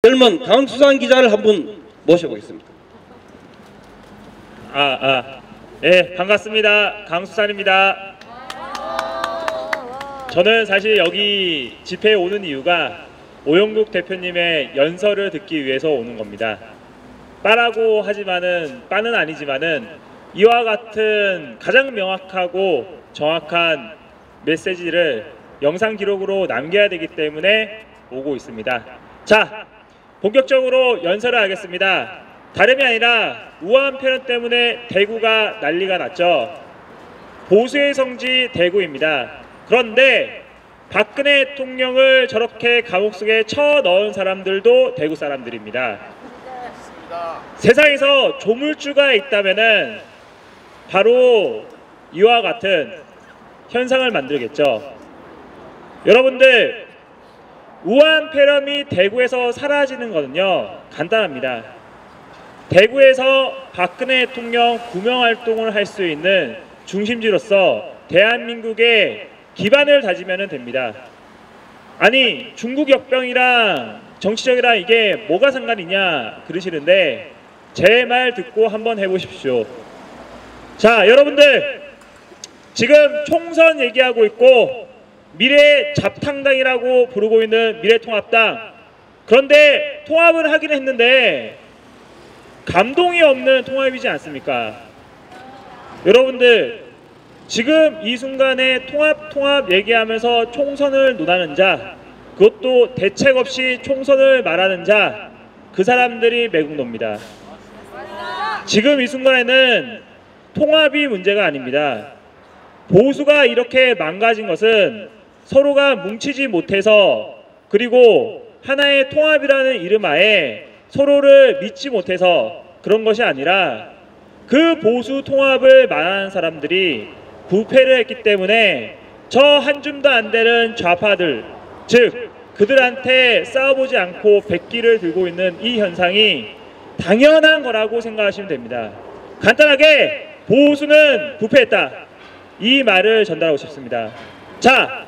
젊은 강수산 기자를 한 분 모셔보겠습니다. 네, 반갑습니다. 강수산입니다. 저는 사실 여기 집회에 오는 이유가 오영국 대표님의 연설을 듣기 위해서 오는 겁니다. 빠라고 하지만은 빠는 아니지만은 이와 같은 가장 명확하고 정확한 메시지를 영상 기록으로 남겨야 되기 때문에 오고 있습니다. 자, 본격적으로 연설을 하겠습니다. 다름이 아니라 우한 패런 때문에 대구가 난리가 났죠. 보수의 성지 대구입니다. 그런데 박근혜 대통령을 저렇게 감옥 속에 쳐넣은 사람들도 대구 사람들입니다. 세상에서 조물주가 있다면은 바로 이와 같은 현상을 만들겠죠. 여러분들, 우한 폐렴이 대구에서 사라지는 거는요 간단합니다. 대구에서 박근혜 대통령 구명활동을 할 수 있는 중심지로서 대한민국의 기반을 다지면 됩니다. 아니, 중국 역병이랑 정치적이랑 이게 뭐가 상관이냐 그러시는데 제 말 듣고 한번 해보십시오. 자, 여러분들, 지금 총선 얘기하고 있고 미래 잡탕당이라고 부르고 있는 미래통합당, 그런데 통합을 하긴 했는데 감동이 없는 통합이지 않습니까? 여러분들, 지금 이 순간에 통합 얘기하면서 총선을 논하는 자, 그것도 대책 없이 총선을 말하는 자, 그 사람들이 매국노입니다. 지금 이 순간에는 통합이 문제가 아닙니다. 보수가 이렇게 망가진 것은 서로가 뭉치지 못해서, 그리고 하나의 통합이라는 이름하에 서로를 믿지 못해서 그런 것이 아니라 그 보수 통합을 말하는 사람들이 부패를 했기 때문에 저 한 줌도 안 되는 좌파들, 즉 그들한테 싸워보지 않고 백기를 들고 있는 이 현상이 당연한 거라고 생각하시면 됩니다. 간단하게 보수는 부패했다, 이 말을 전달하고 싶습니다. 자,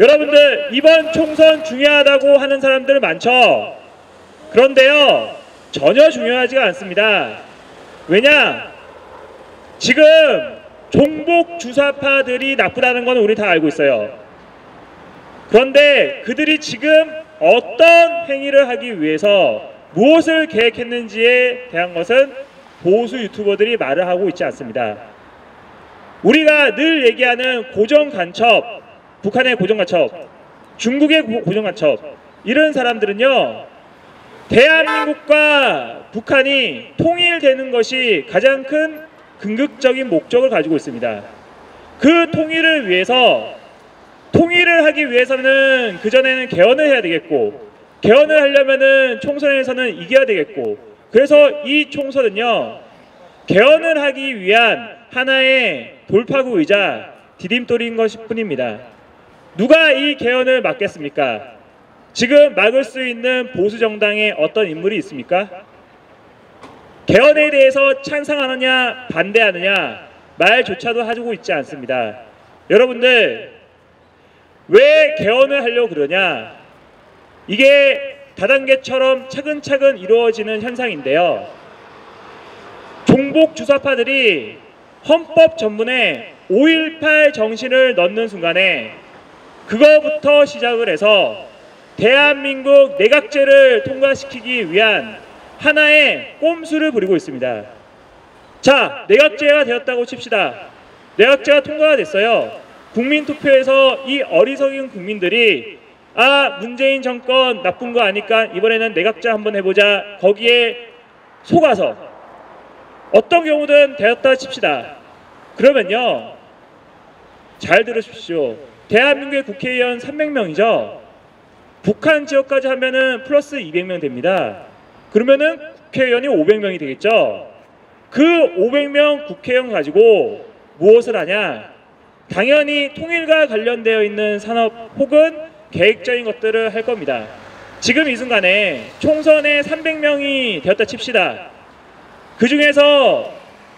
여러분들, 이번 총선 중요하다고 하는 사람들 많죠? 그런데요, 전혀 중요하지가 않습니다. 왜냐? 지금 종북 주사파들이 나쁘다는 건 우리 다 알고 있어요. 그런데 그들이 지금 어떤 행위를 하기 위해서 무엇을 계획했는지에 대한 것은 보수 유튜버들이 말을 하고 있지 않습니다. 우리가 늘 얘기하는 고정간첩, 북한의 고정간첩, 중국의 고정간첩, 이런 사람들은요, 대한민국과 북한이 통일되는 것이 가장 큰 궁극적인 목적을 가지고 있습니다. 그 통일을 위해서, 통일을 하기 위해서는 그전에는 개헌을 해야 되겠고, 개헌을 하려면은 총선에서는 이겨야 되겠고, 그래서 이 총선은요, 개헌을 하기 위한 하나의 돌파구이자 디딤돌인 것일 뿐입니다. 누가 이 개헌을 막겠습니까? 지금 막을 수 있는 보수 정당에 어떤 인물이 있습니까? 개헌에 대해서 찬성하느냐 반대하느냐 말조차도 하고 있지 않습니다. 여러분들, 왜 개헌을 하려고 그러냐? 이게 다단계처럼 차근차근 이루어지는 현상인데요, 종북 주사파들이 헌법 전문에 5.18 정신을 넣는 순간에 그거부터 시작을 해서 대한민국 내각제를 통과시키기 위한 하나의 꼼수를 부리고 있습니다. 자, 내각제가 되었다고 칩시다. 내각제가 통과가 됐어요. 국민투표에서 이 어리석은 국민들이 문재인 정권 나쁜 거 아니까 이번에는 내각제 한번 해보자, 거기에 속아서 어떤 경우든 되었다 칩시다. 그러면요, 잘 들으십시오. 대한민국의 국회의원 300명이죠. 북한 지역까지 하면은 플러스 200명 됩니다. 그러면은 국회의원이 500명이 되겠죠. 그 500명 국회의원 가지고 무엇을 하냐? 당연히 통일과 관련되어 있는 산업 혹은 계획적인 것들을 할 겁니다. 지금 이 순간에 총선에 300명이 되었다 칩시다. 그 중에서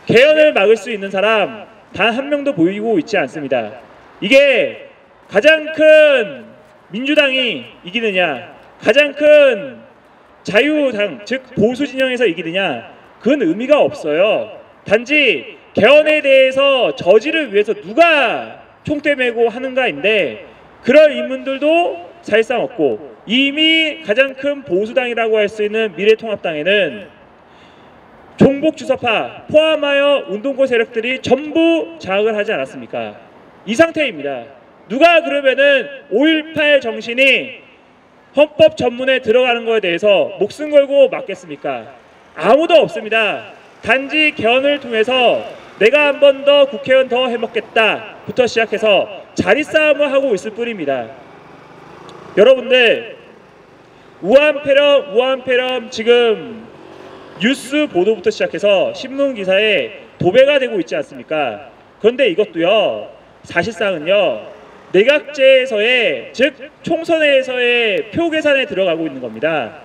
개헌을 막을 수 있는 사람 단 한 명도 보이고 있지 않습니다. 이게 가장 큰 민주당이 이기느냐, 가장 큰 자유당 즉 보수 진영에서 이기느냐 그건 의미가 없어요. 단지 개헌에 대해서 저지를 위해서 누가 총대 메고 하는가인데 그럴 인물들도 사실상 없고 이미 가장 큰 보수당이라고 할 수 있는 미래통합당에는 종북주사파 포함하여 운동권 세력들이 전부 장악을 하지 않았습니까? 이 상태입니다. 누가 그러면은 5.18 정신이 헌법 전문에 들어가는 것에 대해서 목숨 걸고 막겠습니까? 아무도 없습니다. 단지 개헌을 통해서 내가 한 번 더 국회의원 더 해먹겠다부터 시작해서 자리싸움을 하고 있을 뿐입니다. 여러분들 우한폐렴 지금 뉴스 보도부터 시작해서 신문 기사에 도배가 되고 있지 않습니까? 그런데 이것도요 사실상은요 내각제에서의 즉 총선에서의 표 계산에 들어가고 있는 겁니다.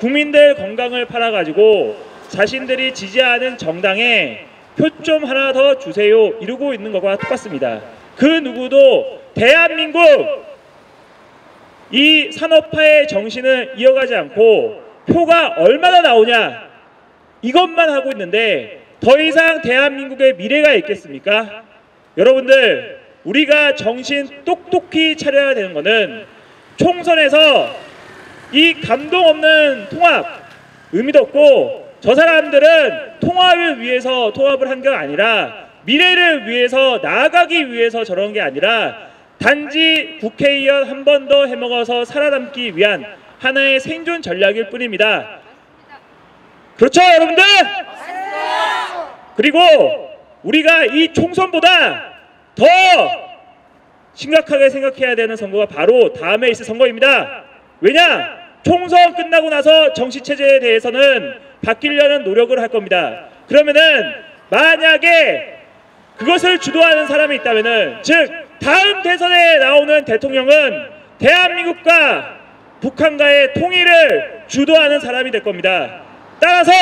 국민들 건강을 팔아가지고 자신들이 지지하는 정당에 표 좀 하나 더 주세요 이러고 있는 것과 똑같습니다. 그 누구도 대한민국 이 산업화의 정신을 이어가지 않고 표가 얼마나 나오냐 이것만 하고 있는데 더 이상 대한민국의 미래가 있겠습니까? 여러분들 우리가 정신 똑똑히 차려야 되는 것은 총선에서 이 감동 없는 통합 의미도 없고 저 사람들은 통합을 위해서 통합을 한 게 아니라 미래를 위해서 나아가기 위해서 저런 게 아니라 단지 국회의원 한 번 더 해먹어서 살아남기 위한 하나의 생존 전략일 뿐입니다. 그렇죠 여러분들? 그리고 우리가 이 총선보다 더 심각하게 생각해야 되는 선거가 바로 다음에 있을 선거입니다. 왜냐? 총선 끝나고 나서 정치체제에 대해서는 바뀌려는 노력을 할 겁니다. 그러면은 만약에 그것을 주도하는 사람이 있다면은 즉 다음 대선에 나오는 대통령은 대한민국과 북한과의 통일을 주도하는 사람이 될 겁니다. 따라서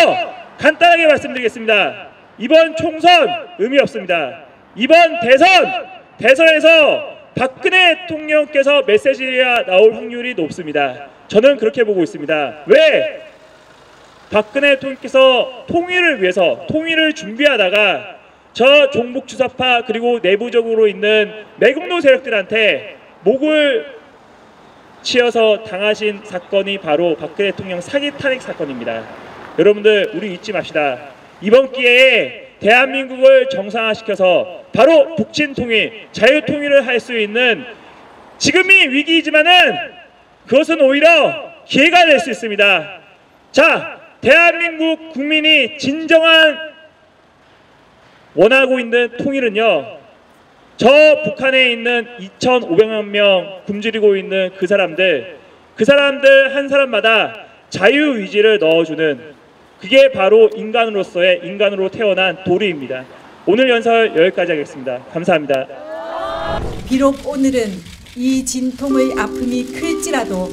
간단하게 말씀드리겠습니다. 이번 총선 의미 없습니다. 이번 대선에서 박근혜 대통령께서 메시지가 나올 확률이 높습니다. 저는 그렇게 보고 있습니다. 왜? 박근혜 대통령께서 통일을 위해서 통일을 준비하다가 저 종북주사파 그리고 내부적으로 있는 매국노 세력들한테 목을 치어서 당하신 사건이 바로 박근혜 대통령 사기 탄핵 사건입니다. 여러분들 우리 잊지 맙시다. 이번 기회에 대한민국을 정상화시켜서 바로 북친통일, 자유통일을 할 수 있는 지금이 위기이지만은 그것은 오히려 기회가 될 수 있습니다. 자, 대한민국 국민이 진정한 원하고 있는 통일은요. 저 북한에 있는 2,500만 명 굶주리고 있는 그 사람들 한 사람마다 자유의지를 넣어주는 그게 바로 인간으로 태어난 도리입니다. 오늘 연설 여기까지 하겠습니다. 감사합니다. 비록 오늘은 이 진통의 아픔이 클지라도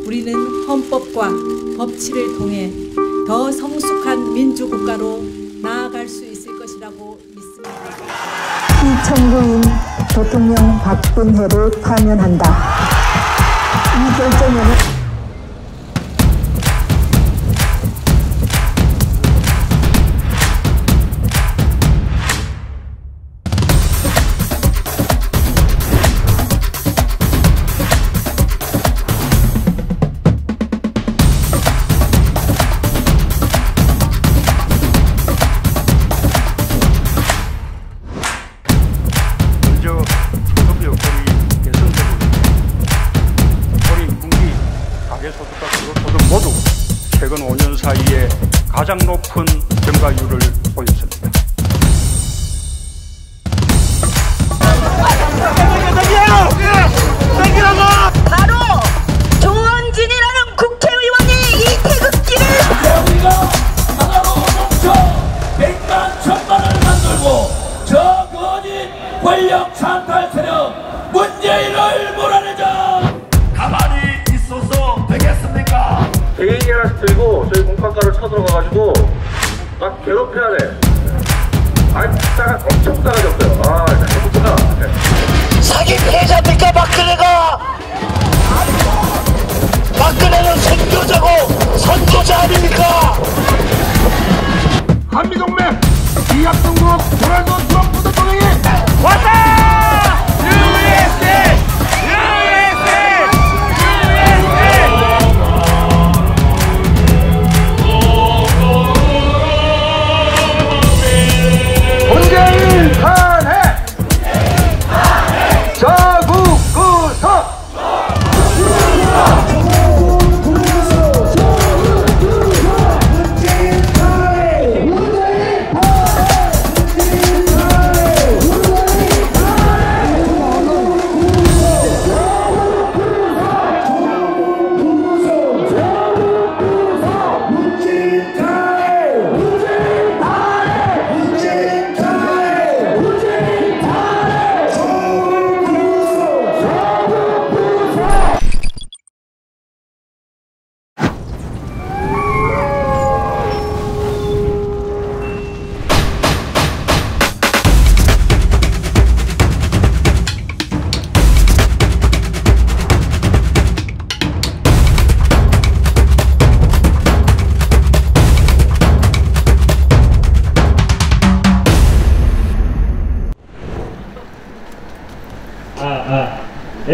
우리는 헌법과 법치를 통해 더 성숙한 민주국가로 나아갈 수 있을 것이라고 믿습니다. 이천구인 대통령 박근혜를 파면한다. 이 결정에는 모두 최근 5년 사이에 가장 높은 증가율을 보였습니다. 바로 조원진이라는 국회의원이 이 태극기를 우리가 하나로 뭉쳐 100만 1000만을 만들고 저 거짓 권력 찬탈 세력 문재인을 몰아내자. 가만히 있어서 되겠습니까? 개인이 하나씩 들고 저희 공판가를 쳐들어가가지고 막 괴롭혀야 돼. 진짜 엄청 싸가졌어요. 진짜 해보구나. 사기 피해자입니까 박근혜가? 박근혜는 선교자고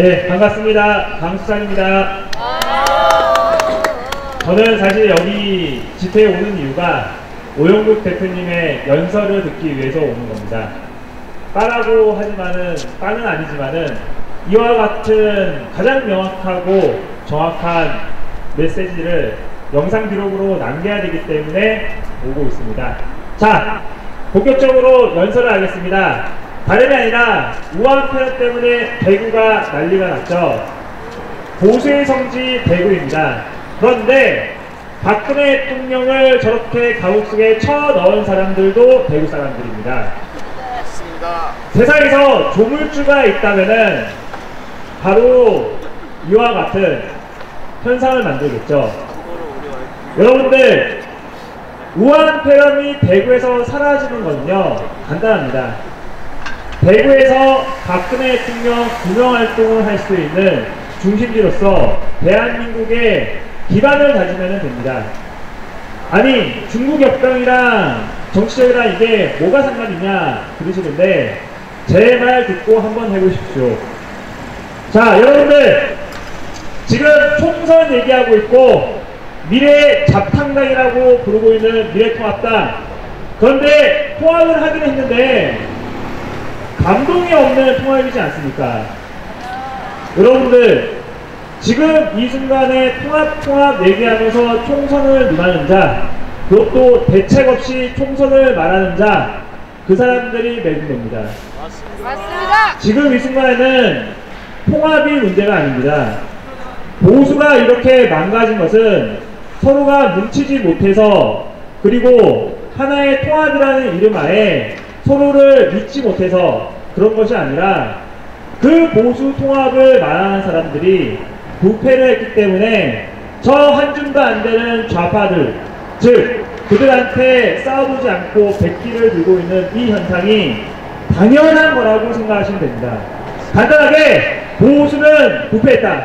네, 반갑습니다. 강수산입니다. 저는 사실 여기 집회에 오는 이유가 오영국 대표님의 연설을 듣기 위해서 오는 겁니다. 빠라고 하지만은, 빠는 아니지만은 이와 같은 가장 명확하고 정확한 메시지를 영상 기록으로 남겨야 되기 때문에 오고 있습니다. 자, 본격적으로 연설을 하겠습니다. 다름이 아니라 우한 패런 때문에 대구가 난리가 났죠. 보수의 성지 대구입니다. 그런데 박근혜 대통령을 저렇게 가옥 속에 쳐넣은 사람들도 대구 사람들입니다. 세상에서 조물주가 있다면은 바로 이와 같은 현상을 만들겠죠. 여러분들, 우한 폐렴이 대구에서 사라지는 건요 간단합니다. 대구에서 박근혜 대통령 구명활동을 할 수 있는 중심지로서 대한민국의 기반을 다지면 됩니다. 아니, 중국 역병이랑 정치적이랑 이게 뭐가 상관이냐 그러시는데 제 말 듣고 한번 해보십시오. 자, 여러분들, 지금 총선 얘기하고 있고 미래 잡탕당이라고 부르고 있는 미래통합당, 그런데 통합을 하긴 했는데 감동이 없는 통합이지 않습니까? 여러분들, 지금 이 순간에 통합 얘기하면서 총선을 논하는 자, 그것도 대책 없이 총선을 말하는 자, 그 사람들이 매국노입니다. 맞습니다. 지금 이 순간에는 통합이 문제가 아닙니다. 보수가 이렇게 망가진 것은 서로가 뭉치지 못해서, 그리고 하나의 통합이라는 이름 하에 서로를 믿지 못해서 그런 것이 아니라 그 보수 통합을 말하는 사람들이 부패를 했기 때문에 저 한 줌도 안 되는 좌파들, 즉 그들한테 싸워보지 않고 백기를 들고 있는 이 현상이 당연한 거라고 생각하시면 됩니다. 간단하게 보수는 부패했다,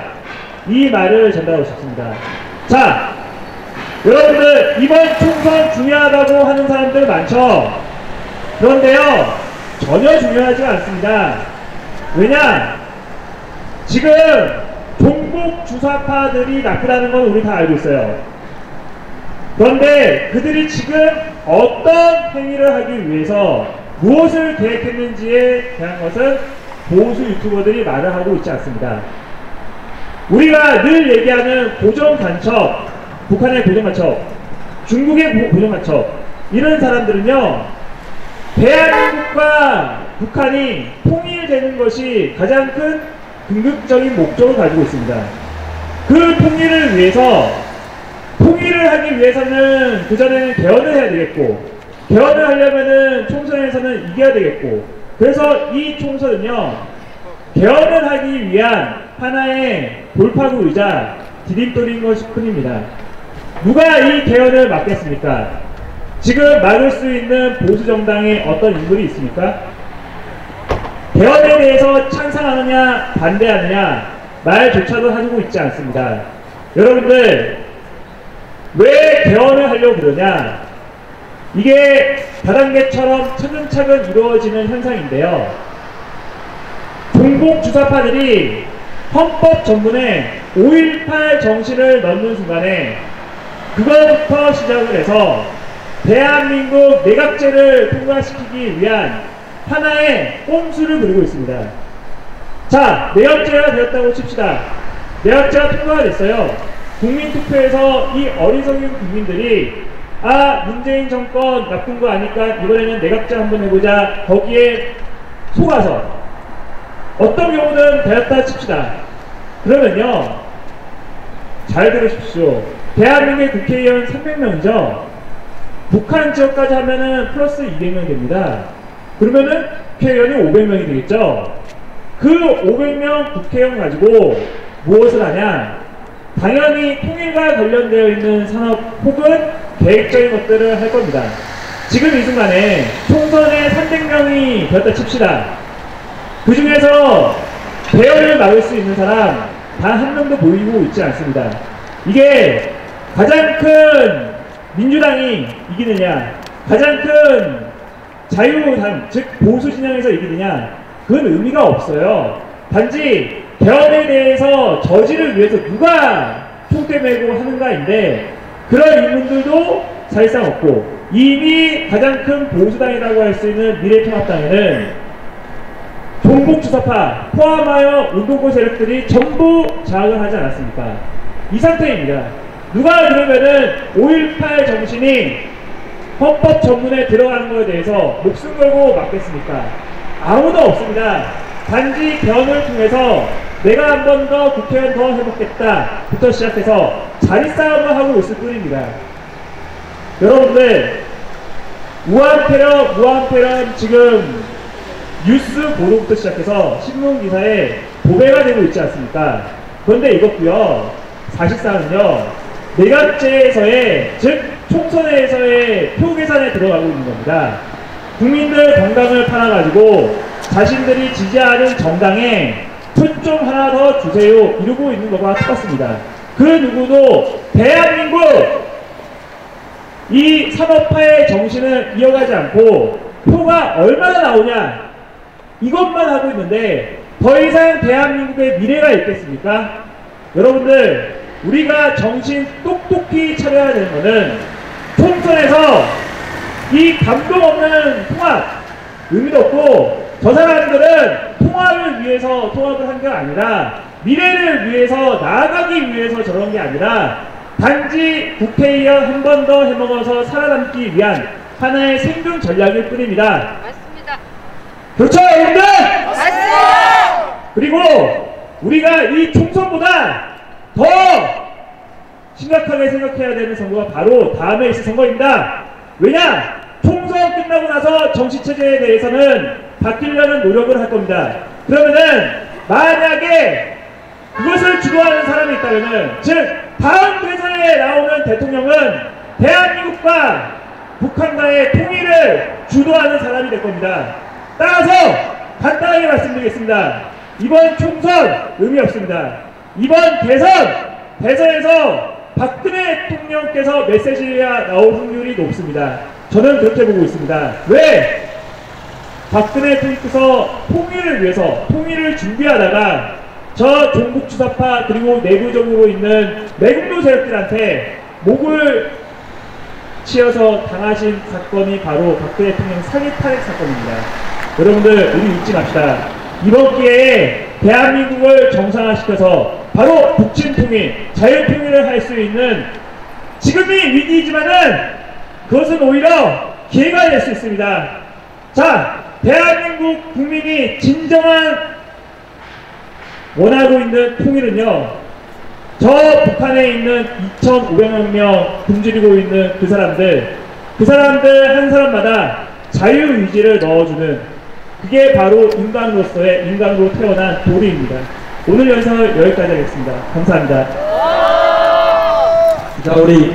이 말을 전달하고 싶습니다. 자, 여러분들, 이번 총선 중요하다고 하는 사람들 많죠? 그런데요, 전혀 중요하지 않습니다. 왜냐? 지금 종북 주사파들이 나쁘다는 건 우리 다 알고 있어요. 그런데 그들이 지금 어떤 행위를 하기 위해서 무엇을 계획했는지에 대한 것은 보수 유튜버들이 말을 하고 있지 않습니다. 우리가 늘 얘기하는 고정간첩, 북한의 고정간첩, 중국의 고정간첩, 이런 사람들은요, 대한민국과 북한이 통일되는 것이 가장 큰 궁극적인 목적을 가지고 있습니다. 그 통일을 위해서, 통일을 하기 위해서는 그전에는 개헌을 해야 되겠고, 개헌을 하려면은 총선에서는 이겨야 되겠고, 그래서 이 총선은요, 개헌을 하기 위한 하나의 돌파구이자 디딤돌인 것일 뿐입니다. 누가 이 개헌을 막겠습니까? 지금 막을 수 있는 보수정당에 어떤 인물이 있습니까? 개헌에 대해서 찬성하느냐 반대하느냐 말조차도 하고 있지 않습니다. 여러분들, 왜 개헌을 하려고 그러냐? 이게 다단계처럼 차근차근 이루어지는 현상인데요, 종북 주사파들이 헌법 전문에 5.18 정신을 넣는 순간에 그거부터 시작을 해서 대한민국 내각제를 통과시키기 위한 하나의 꼼수를 부리고 있습니다. 자, 내각제가 되었다고 칩시다. 내각제가 통과가 됐어요. 국민투표에서 이 어리석은 국민들이 문재인 정권 나쁜 거 아니까 이번에는 내각제 한번 해보자, 거기에 속아서 어떤 경우는 되었다 칩시다. 그러면요, 잘 들으십시오. 대한민국의 국회의원 300명이죠. 북한 지역까지 하면은 플러스 200명 됩니다. 그러면은 국회의원이 500명이 되겠죠. 그 500명 국회의원 가지고 무엇을 하냐? 당연히 통일과 관련되어 있는 산업 혹은 계획적인 것들을 할 겁니다. 지금 이 순간에 총선에 300명이 되었다 칩시다. 그 중에서 개헌을 막을 수 있는 사람 단 한 명도 보이고 있지 않습니다. 이게 가장 큰 민주당이 이기느냐, 가장 큰 자유당, 즉 보수 진영에서 이기느냐, 그건 의미가 없어요. 단지 변에 대해서 저지를 위해서 누가 총대 메고 하는가인데 그런 인물들도 사실상 없고 이미 가장 큰 보수당이라고 할 수 있는 미래통합당에는 종북주사파 포함하여 운동권 세력들이 전부 장악을 하지 않았습니까? 이 상태입니다. 누가 그러면은 5.18 정신이 헌법 전문에 들어가는 것에 대해서 목숨 걸고 막겠습니까? 아무도 없습니다. 단지 변을 통해서 내가 한 번 더 국회의원 더 해먹겠다부터 시작해서 자리싸움을 하고 있을 뿐입니다. 여러분들 무한패럼 지금 뉴스 보도부터 시작해서 신문기사에 도배가 되고 있지 않습니까? 그런데 이것도요 사실상은요 내각제에서의 즉 총선에서의 표 계산에 들어가고 있는 겁니다. 국민들 건강을 팔아가지고 자신들이 지지하는 정당에 표 좀 하나 더 주세요 이러고 있는 것과 똑같습니다. 그 누구도 대한민국 이 산업화의 정신을 이어가지 않고 표가 얼마나 나오냐 이것만 하고 있는데 더 이상 대한민국의 미래가 있겠습니까? 여러분들 우리가 정신 똑똑히 차려야 되는 것은 총선에서 이 감동 없는 통합 의미도 없고 저 사람들은 통합을 위해서 통합을 한 게 아니라 미래를 위해서 나아가기 위해서 저런 게 아니라 단지 국회의원 한 번 더 해먹어서 살아남기 위한 하나의 생존 전략일 뿐입니다. 맞습니다. 그렇죠 여러분들? 맞습니다. 그리고 우리가 이 총선보다 더 심각하게 생각해야 되는 선거가 바로 다음에 있을 선거입니다. 왜냐? 총선 끝나고 나서 정치체제에 대해서는 바뀌려는 노력을 할 겁니다. 그러면은 만약에 그것을 주도하는 사람이 있다면은 즉 다음 대선에 나오는 대통령은 대한민국과 북한과의 통일을 주도하는 사람이 될 겁니다. 따라서 간단하게 말씀드리겠습니다. 이번 총선 의미 없습니다. 이번 대선에서 박근혜 대통령께서 메시지가 나올 확률이 높습니다. 저는 그렇게 보고 있습니다. 왜? 박근혜 대통령께서 통일을 위해서 통일을 준비하다가 저 종북주사파 그리고 내부적으로 있는 매국노 세력들한테 목을 치어서 당하신 사건이 바로 박근혜 대통령 사기 탄핵 사건입니다. 여러분들 우리 잊지 맙시다. 이번 기회에 대한민국을 정상화시켜서 바로 북침통일, 자유통일을 할 수 있는 지금이 위기이지만은 그것은 오히려 기회가 될 수 있습니다. 자, 대한민국 국민이 진정한 원하고 있는 통일은요, 저 북한에 있는 2,500만 명 굶주리고 있는 그 사람들 한 사람마다 자유의지를 넣어주는 그게 바로 인간으로서의 인간으로 태어난 도리입니다. 오늘 영상을 여기까지 하겠습니다. 감사합니다. 자, 우리